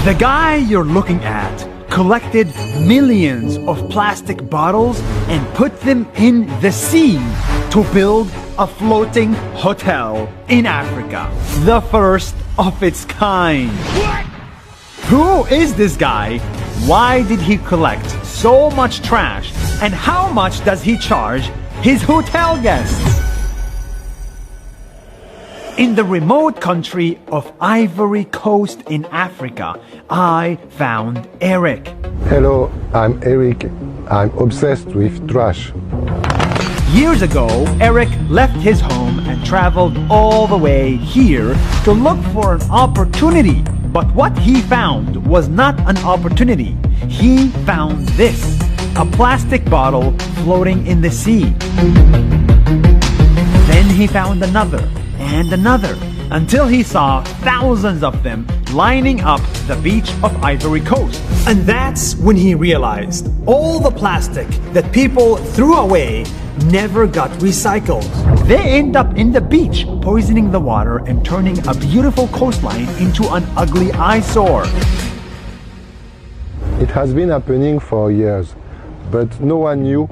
The guy you're looking at collected millions of plastic bottles and put them in the sea to build a floating hotel in Africa. The first of its kind. What? Who is this guy? Why did he collect so much trash? And how much does he charge his hotel guests? In the remote country of Ivory Coast in Africa, I found Eric. Hello, I'm Eric. I'm obsessed with trash. Years ago, Eric left his home and traveled all the way here to look for an opportunity. But what he found was not an opportunity. He found this, a plastic bottle floating in the sea. Then he found another and another, until he saw thousands of them lining up the beach of Ivory Coast. And that's when he realized all the plastic that people threw away never got recycled. They end up in the beach, poisoning the water and turning a beautiful coastline into an ugly eyesore. It has been happening for years, but no one knew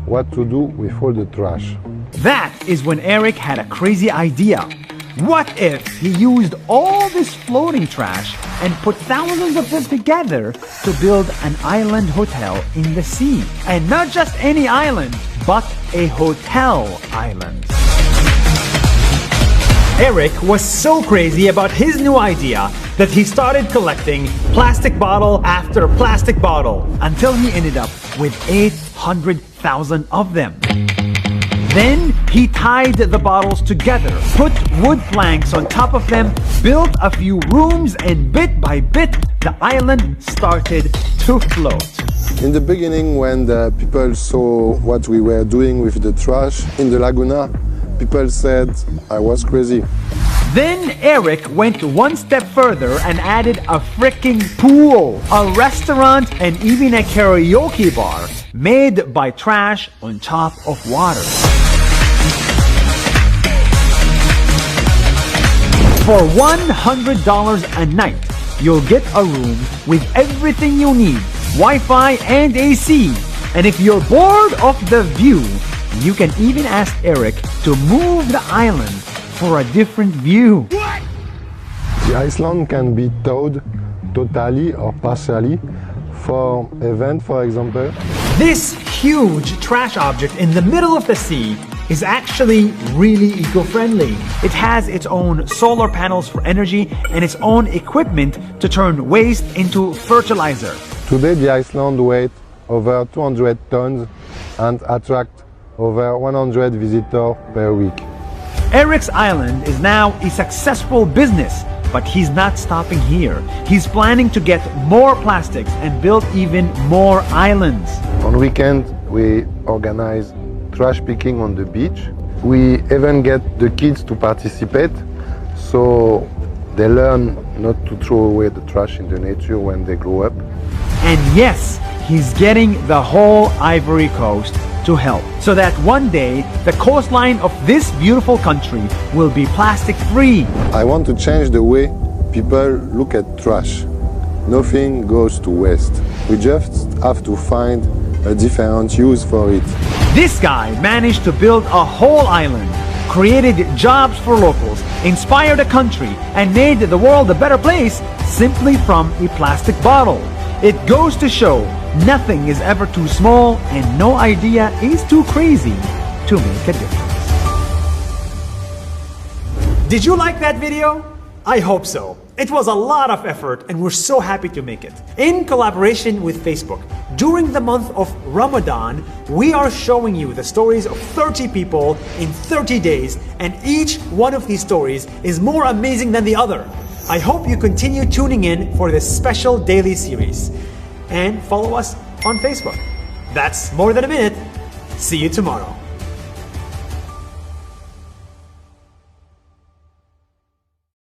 what to do with all the trash. That is when Eric had a crazy idea. What if he used all this floating trash and put thousands of them together to build an island hotel in the sea? And not just any island, but a hotel island. Eric was so crazy about his new idea that he started collecting plastic bottle after plastic bottle until he ended up with 800,000 of them. Then he tied the bottles together, put wood planks on top of them, built a few rooms, and bit by bit, the island started to float. In the beginning, when the people saw what we were doing with the trash in the Laguna, people said I was crazy. Then Eric went one step further and added a freaking pool, a restaurant, and even a karaoke bar made by trash on top of water. For $100 a night, you'll get a room with everything you need, Wi-Fi and AC. And if you're bored of the view, you can even ask Eric to move the island for a different view. What? The island can be towed totally or partially for event, for example. This huge trash object in the middle of the sea is actually really eco-friendly. It has its own solar panels for energy and its own equipment to turn waste into fertilizer. Today the island weighs over 200 tons and attracts over 100 visitors per week. Eric's Island is now a successful business, but he's not stopping here. He's planning to get more plastics and build even more islands. On weekends, we organize trash picking on the beach. We even get the kids to participate, so they learn not to throw away the trash in the nature when they grow up. And yes, he's getting the whole Ivory Coast to help, so that one day the coastline of this beautiful country will be plastic free. I want to change the way people look at trash. Nothing goes to waste. We just have to find a different use for it. This guy managed to build a whole island, created jobs for locals, inspired a country, and made the world a better place simply from a plastic bottle. It goes to show nothing is ever too small and no idea is too crazy to make a difference. Did you like that video? I hope so. It was a lot of effort and we're so happy to make it. In collaboration with Facebook, during the month of Ramadan, we are showing you the stories of 30 people in 30 days, and each one of these stories is more amazing than the other. I hope you continue tuning in for this special daily series. And follow us on Facebook. That's more than a minute. See you tomorrow.